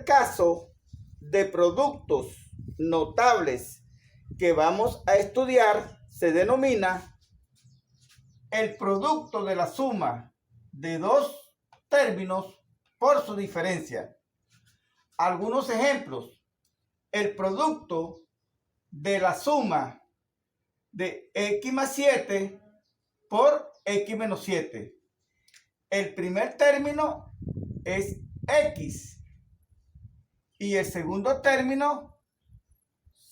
primer caso de productos notables que vamos a estudiar se denomina el producto de la suma de dos términos por su diferencia. Algunos ejemplos: el producto de la suma de x más 7 por x menos 7. El primer término es x y el segundo término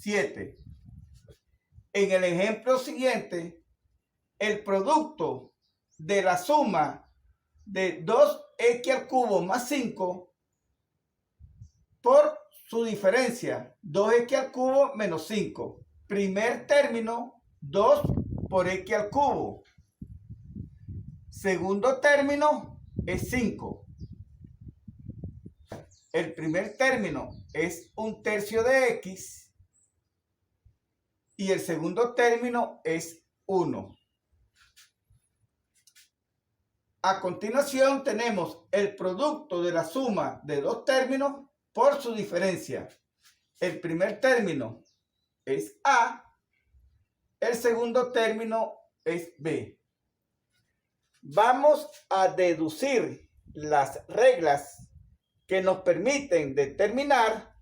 7. En el ejemplo siguiente, el producto de la suma de 2x al cubo más 5 por su diferencia, 2x al cubo menos 5. Primer término, 2 por x al cubo. Segundo término es 5. El primer término es 1/3 de x y el segundo término es 1. A continuación tenemos el producto de la suma de dos términos por su diferencia. El primer término es a, el segundo término es b. Vamos a deducir las reglas que nos permiten determinar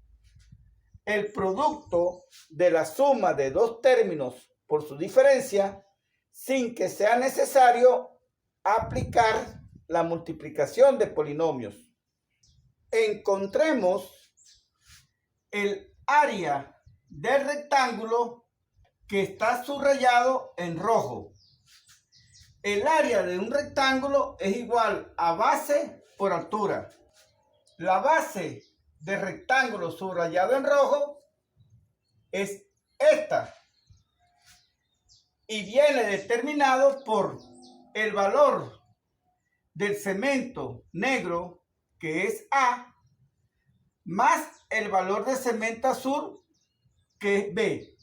el producto de la suma de dos términos por su diferencia sin que sea necesario aplicar la multiplicación de polinomios. Encontremos el área del rectángulo que está subrayado en rojo. El área de un rectángulo es igual a base por altura. La base del rectángulo subrayado en rojo es esta y viene determinado por el valor del cemento negro, que es A, más el valor de cemento azul, que es B.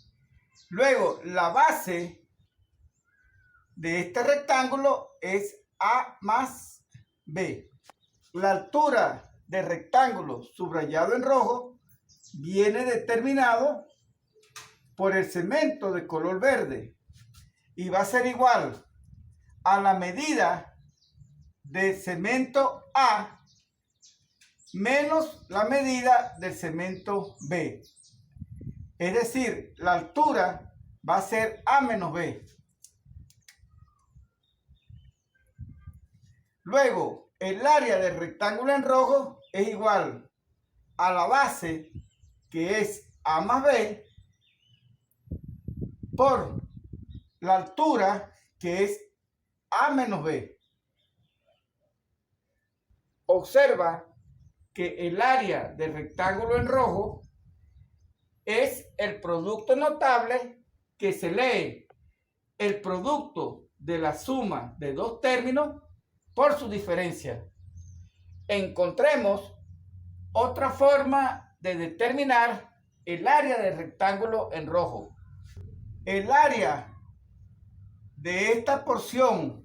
Luego, la base de este rectángulo es A más B. La altura del rectángulo subrayado en rojo viene determinado por el cemento de color verde y va a ser igual a la medida de cemento A menos la medida del cemento B. Es decir, la altura va a ser A menos B. Luego, el área del rectángulo en rojo es igual a la base, que es A más B, por la altura, que es A menos B. Observa que el área del rectángulo en rojo es el producto notable que se lee el producto de la suma de dos términos por su diferencia. Encontremos otra forma de determinar el área del rectángulo en rojo. El área de esta porción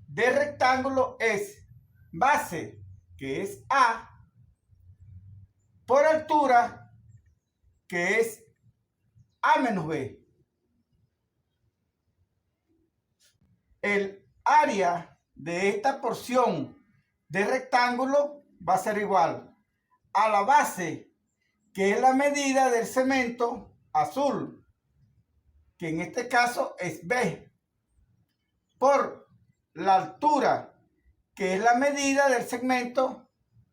de rectángulo es base, que es A, por altura, que es A menos B. El área de esta porción de rectángulo va a ser igual a la base, que es la medida del cemento azul, que en este caso es B, por la altura, que es la medida del segmento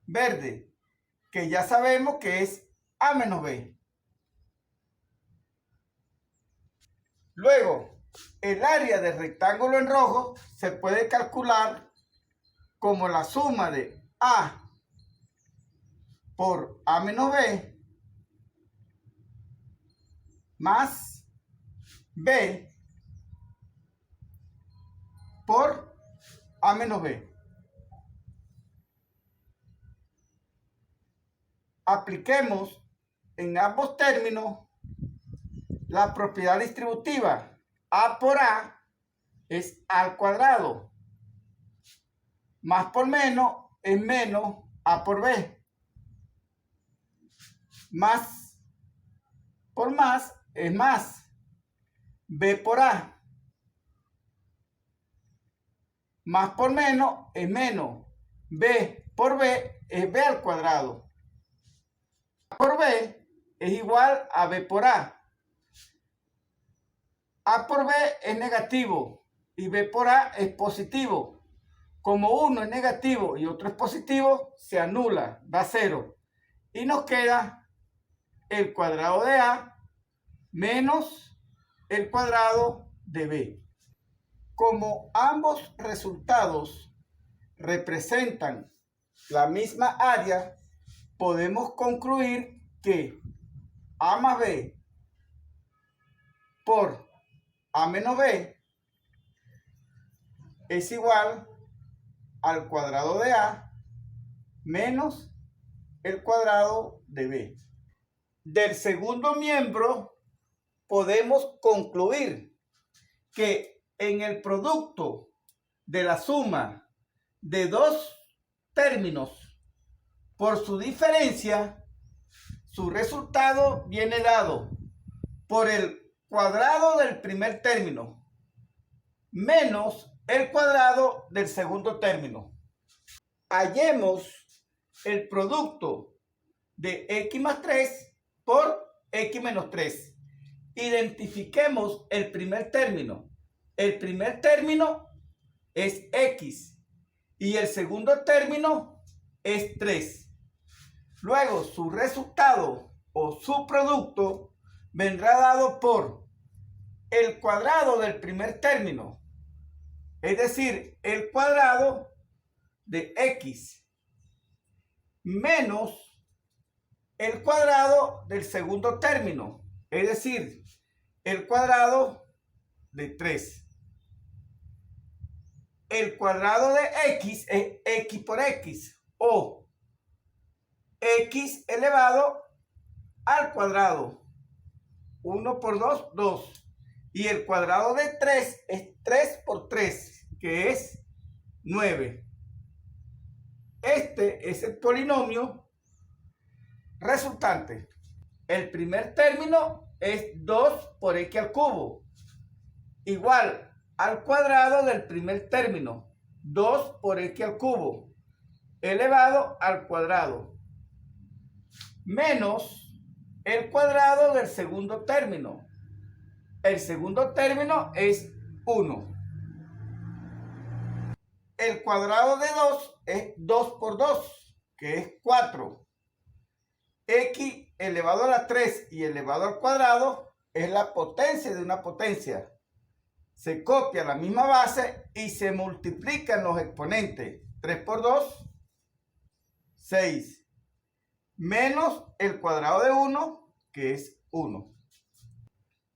verde, que ya sabemos que es A menos B. Luego, el área del rectángulo en rojo se puede calcular como la suma de A por A menos B más B por A menos B. Apliquemos en ambos términos la propiedad distributiva. A por A es A al cuadrado, más por menos es menos A por B. Más por más es más. B por A. Más por menos es menos. B por B es B al cuadrado. A por B es igual a B por A. A por B es negativo y B por A es positivo. Como uno es negativo y otro es positivo, se anula, da 0. Y nos queda el cuadrado de A menos el cuadrado de B. Como ambos resultados representan la misma área, podemos concluir que A más B por A menos B es igual al cuadrado de A menos el cuadrado de B. Del segundo miembro podemos concluir que en el producto de la suma de dos términos por su diferencia, su resultado viene dado por el cuadrado del primer término menos el cuadrado del segundo término. Hallemos el producto de x más 3 por x menos 3. Identifiquemos el primer término. El primer término es x y el segundo término es 3. Luego su resultado o su producto vendrá dado por el cuadrado del primer término, es decir, el cuadrado de x menos el cuadrado del segundo término, es decir, el cuadrado de 3. El cuadrado de x es x por x o x elevado al cuadrado. 1 por 2, 2. Y el cuadrado de 3 es 3 por 3, que es 9. Este es el polinomio resultante. El primer término es 2 por x al cubo, igual al cuadrado del primer término, 2 por x al cubo, elevado al cuadrado, menos el cuadrado del segundo término. El segundo término es 1. El cuadrado de 2 es 2 por 2, que es 4. X elevado a la 3 y elevado al cuadrado es la potencia de una potencia. Se copia la misma base y se multiplican los exponentes. 3 por 2, 6. Menos el cuadrado de 1, que es 1.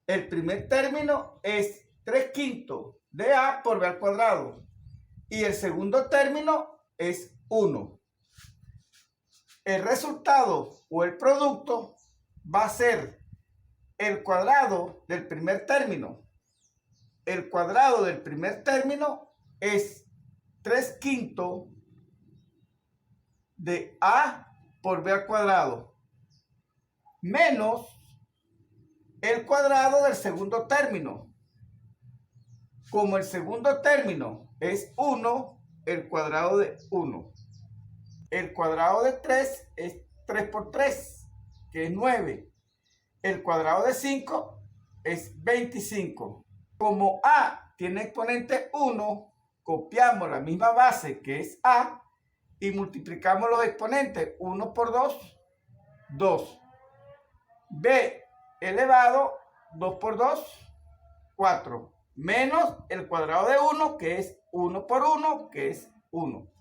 El primer término es 3 quintos de A por B al cuadrado. Y el segundo término es 1. El resultado o el producto va a ser el cuadrado del primer término. El cuadrado del primer término es 3 quintos de A por B al cuadrado menos el cuadrado del segundo término. Como el segundo término es 1, el cuadrado de 1. El cuadrado de 3 es 3 por 3, que es 9. El cuadrado de 5 es 25. Como A tiene exponente 1, copiamos la misma base que es A y multiplicamos los exponentes. 1 por 2, 2. B elevado, 2 por 2, 4. Menos el cuadrado de 1, que es 1 por 1, que es 1.